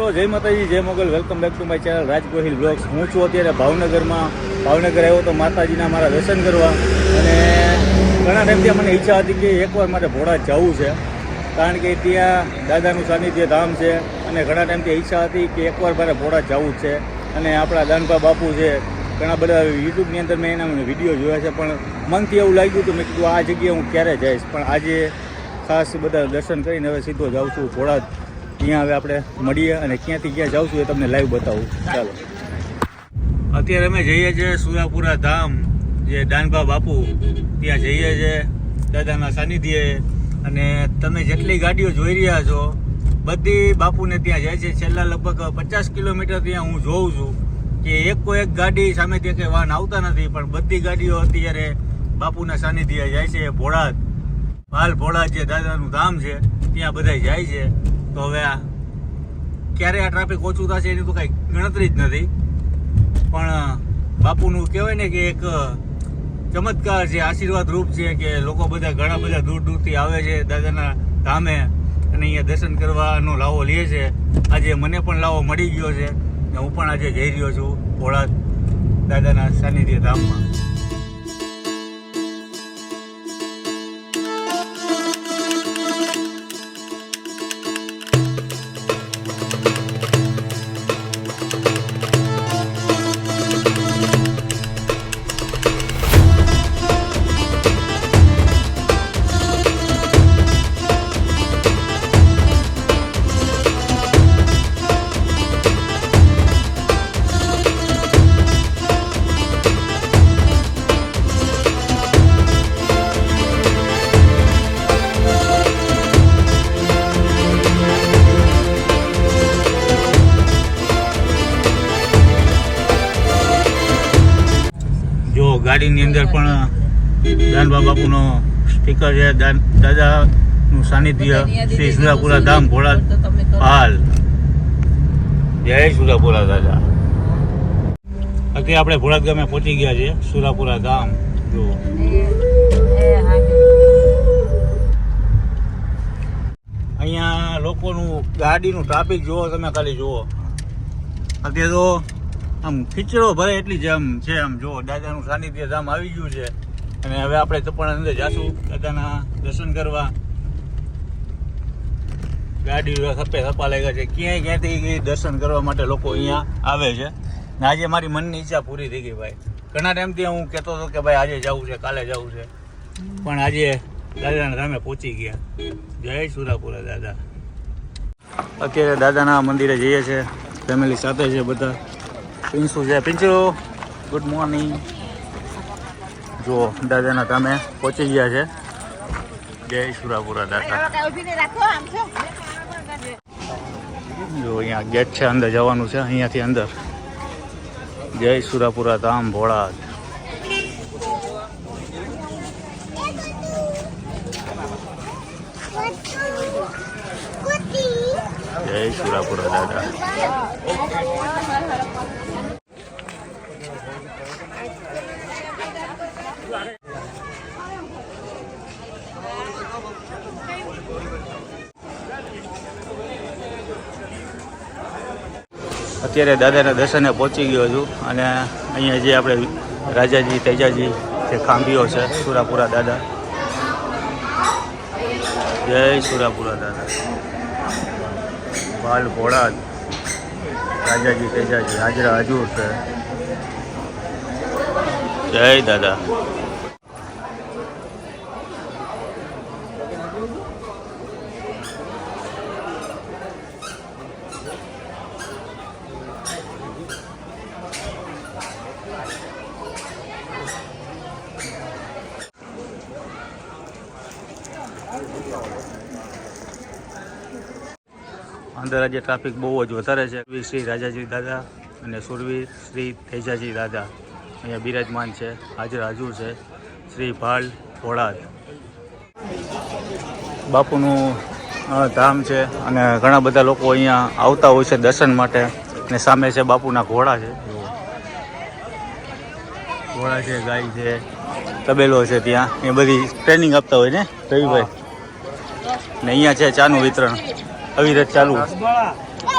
મિત્રો, જય માતાજી, જય Mogal. Welcome back to my channel Raj Gohil blogs. હું છું અત્યારે ભાવનગરમાં. ભાવનગર આવ્યો તો માતાજીના મારા દર્શન કરવા, અને ઘણા ટાઈમથી મને ઈચ્છા હતી કે એકવાર મારે ભોળા જવું છે, કારણ કે ત્યાં દાદાનું સાનિધ્ય ધામ છે, અને ઘણા ટાઈમથી ઈચ્છા હતી કે એકવાર મારે ભોળા જવું છે. અને આપણા દાનભા બાપુ છે, ઘણા બધા યુટ્યુબની અંદર મેં એના વિડીયો જોયા છે, પણ મનથી એવું લાગ્યું હતું, મેં કીધું આ જગ્યાએ હું ક્યારે જઈશ. પણ આજે ખાસ બધા દર્શન કરીને હવે સીધો જાઉં છું ભોળા. ત્યાં હવે આપણે મળીએ, અને ક્યાંથી ક્યાં જાઉં છું એ તમને લાઈવ બતાવું. ચાલો, અત્યારે અમે જઈએ છીએ સુરાપુરા ધામ, જે દાનભા બાપુ ત્યાં જઈએ છીએ દાદાના સાનિધ્યે. અને તમે જેટલી ગાડીઓ જોઈ રહ્યા છો બધી બાપુને ત્યાં જાય છે. છેલ્લા લગભગ 50 કિલોમીટર ત્યાં હું જોઉં છું કે એક ગાડી સામેથી કંઈ વાહન આવતા નથી, પણ બધી ગાડીઓ અત્યારે બાપુના સાનિધ્યે જાય છે. ભોળાદ, હાલ ભોળાદ જે દાદાનું ધામ છે ત્યાં બધા જાય છે. તો હવે ક્યારે આ ટ્રાફિક ઓછું થશે એની તો કાંઈ ગણતરી જ નથી, પણ બાપુનું કહેવાય ને કે એક ચમત્કાર છે, આશીર્વાદ રૂપ છે કે લોકો બધા ઘણા બધા દૂર દૂરથી આવે છે દાદાના ધામે, અને અહીંયા દર્શન કરવાનો લાવો લે છે. આજે મને પણ લાવો મળી ગયો છે, ને હું પણ આજે જઈ રહ્યો છું ભોળા દાદાના સાનિધ્ય ધામમાં. ગાડીની અંદર પણ દાનભા બાપુનો સ્ટીકર છે, દાદાનું સાનિધ્ય શ્રી સુરાપુરા ધામ ભોળા હાલ. જય સુરાપુરા દાદા. અત્યારે આપણે ભોળાદ ગામે પહોંચી ગયા છે, સુરાપુરા ધામ. જો અહીંયા લોકોનું ગાડીનું ટ્રાફિક જુઓ તમે, ખાલી જુઓ. અત્યારે તો આમ ખીચડો ભરે એટલી જ આમ છે. આમ જો દાદાનું સાનિધ્ય ધામ આવી ગયું છે, અને હવે આપણે તો પણ અંદર જાશું દાદાના દર્શન કરવા. ગાડી થપ્પે થપ્પા લાગ્યા છે, ક્યાંયથી દર્શન કરવા માટે લોકો અહીંયા આવે છે. ને આજે મારી મનની ઈચ્છા પૂરી થઈ ગઈ ભાઈ. ઘણા ટાઈમથી હું કહેતો હતો કે ભાઈ આજે જવું છે, કાલે જવું છે, પણ આજે દાદાના ધામે પહોંચી ગયા. જય સુરાપુરા દાદા. અત્યારે દાદાના મંદિરે જઈએ છીએ, ફેમિલી સાથે છે બધા. પિંચુ છે, પિંચુ ગુડ મોર્નિંગ. જો દાદાના ધામે પહોંચી ગયા છે. જય સુરાપુરા દાદા. જો અહીંયા ગેટ છે, અંદર જવાનું છે, અહીંયાથી અંદર. જય સુરાપુરા ધામ ભોળા. જય સુરાપુરા દાદા. અત્યારે દાદાના દર્શને પહોંચી ગયો છું, અને અહીંયા જે આપણે રાજાજી તેજાજી જે ખાંભીઓ છે, સુરાપુરા દાદા. જય સુરાપુરા દાદા. બાલ ભોળાદ, રાજાજી તેજાજી હાજરા હજુર છે. જય દાદા. અંદર આજે ટ્રાફિક બહુ જ વધારે છે. શ્રી રાજાજી દાદા અને સુરવીર શ્રી તેજાજી દાદા અહીંયા બિરાજમાન છે, હાજર હજુર છે. શ્રી ભાલ ભોળાદ બાપુનું ધામ છે, અને ઘણા બધા લોકો અહીંયા આવતા હોય છે દર્શન માટે. અને સામે છે બાપુના ઘોડા છે, ઘોડા છે, ગાય છે, તબેલો છે, ત્યાં એ બધી ટ્રેનિંગ આપતા હોય ને રવિભાઈ. ને અહીંયા છે ચાનું વિતરણ અવિરત ચાલુ.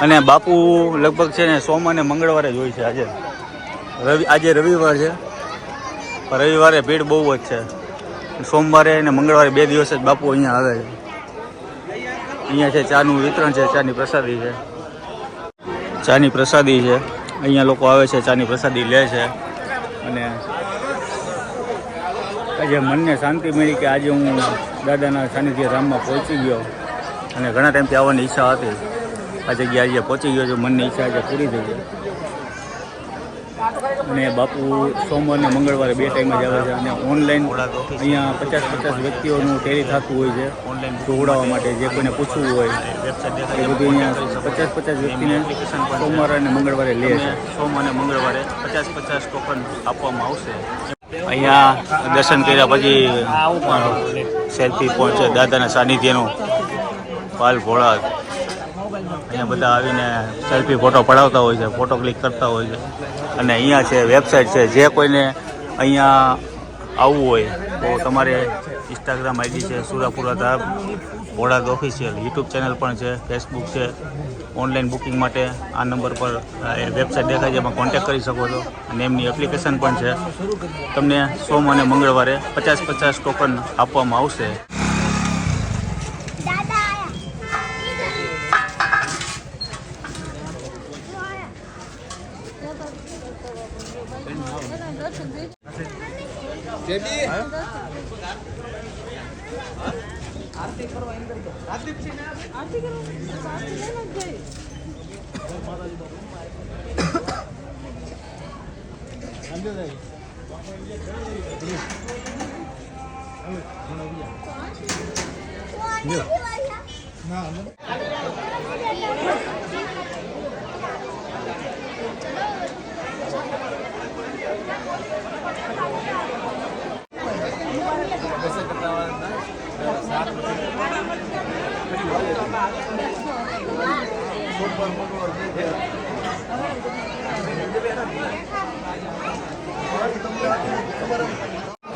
અને બાપુ લગભગ છે ને સોમ અને મંગળવારે જ હોય છે. આજે રવિવાર છે, રવિવારે ભીડ બહુ જ છે. સોમવારે અને મંગળવારે 2 દિવસ જ બાપુ અહીંયા આવે છે. અહીંયા છે ચાનું વિતરણ છે, ચાની પ્રસાદી છે. અહીંયા લોકો આવે છે, ચાની પ્રસાદી લે છે. અને આજે મનને શાંતિ મળી કે આજે હું દાદાના સાનિધ્ય ધામમાં પહોંચી ગયો. અને ઘણા ટાઈમથી આવવાની ઈચ્છા હતી. આ જગ્યાએ આજે પહોંચી ગયો છું. મનની ઈચ્છા આજે પૂરી થઈ ગઈ. અને બાપુ સોમવાર અને મંગળવારે 2 ટાઈમ જ આવે છે. અને ઓનલાઈન અહીંયા 50 વ્યક્તિઓનું ટેરી થતું હોય છે ઓનલાઈન જોડાવા માટે. જે કોઈને પૂછવું હોય એ બધું અહીંયા 50 વ્યક્તિને સોમવાર અને મંગળવારે લે છે. સોમ અને મંગળવારે 50 ટોકન આપવામાં આવશે. અહીંયા દર્શન કર્યા પછી સેલ્ફી પહોંચે દાદાના સાનિધ્યનો પાલ ભોળા. અહીંયા બધા આવીને સેલ્ફી ફોટો પડાવતા હોય છે, ફોટો ક્લિક કરતા હોય છે. અને અહીંયા છે વેબસાઇટ છે. જે કોઈને અહીંયા આવવું હોય તો તમારે ઇન્સ્ટાગ્રામ આઈડી છે સુરાપુરા ધામ ભોળાદ ઓફિશિયલ, યુટ્યુબ ચેનલ પણ છે, ફેસબુક છે. ઓનલાઈન બુકિંગ માટે આ નંબર પર વેબસાઇટ દેખાય છે, એમાં કોન્ટેક્ટ કરી શકો છો. અને એમની એપ્લિકેશન પણ છે. તમને સોમ અને મંગળવારે 50 ટોકન આપવામાં આવશે.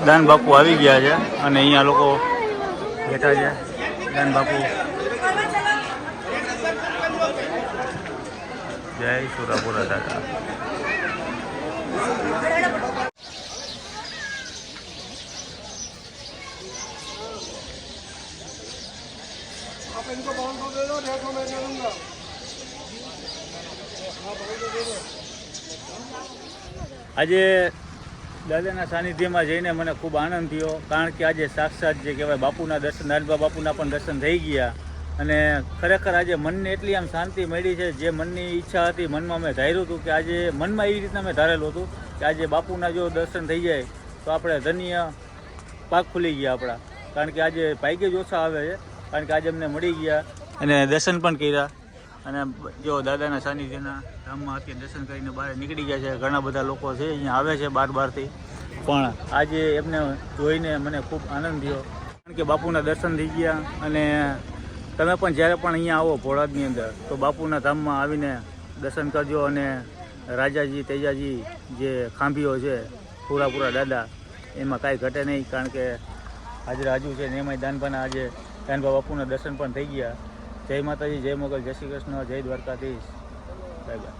દાન બાપુ આવી ગયા છે અને અહીંયા લોકો બેઠા છે. દાન બાપુ જય સુરાપુરા દાદા. આજે દાદાના સાનિધ્યમાં જઈને મને ખૂબ આનંદ થયો. કારણ કે આજે સાક્ષાત જે કહેવાય બાપુના દર્શન, દાદા બાપુના પણ દર્શન થઈ ગયા. અને ખરેખર આજે મનને એટલી આમ શાંતિ મળી છે. જે મનની ઈચ્છા હતી, મનમાં મેં ધાર્યું હતું કે આજે મનમાં એવી રીતના મેં ધારેલું હતું કે આજે બાપુના જો દર્શન થઈ જાય તો આપણે ધન્ય પાક ખુલી ગયા આપણા. કારણ કે આજે ભાગ્ય જ ઓછા આવે છે. કારણ કે આજે અમને મળી ગયા અને દર્શન પણ કર્યા. અને જો દાદાના સાનિધ્યના ધામમાં અત્યારે દર્શન કરીને બહાર નીકળી ગયા છે. ઘણા બધા લોકો છે અહીંયા આવે છે બહારથી. પણ આજે એમને જોઈને મને ખૂબ આનંદ થયો. કારણ કે બાપુના દર્શન થઈ ગયા. અને તમે પણ જ્યારે પણ અહીંયા આવો ભોળાદની અંદર તો બાપુના ધામમાં આવીને દર્શન કરજો. અને રાજાજી તેજાજી જે ખાંભીઓ છે પૂરા દાદા, એમાં કાંઈ ઘટે નહીં. કારણ કે હાજુ છે ને એમાંય દાનભાના આજે દાનભા બાપુના દર્શન પણ થઈ ગયા. જય માતાજી, જય મોગલ, જય શ્રી કૃષ્ણ, જય દ્વારકાધીશ. Bye bye.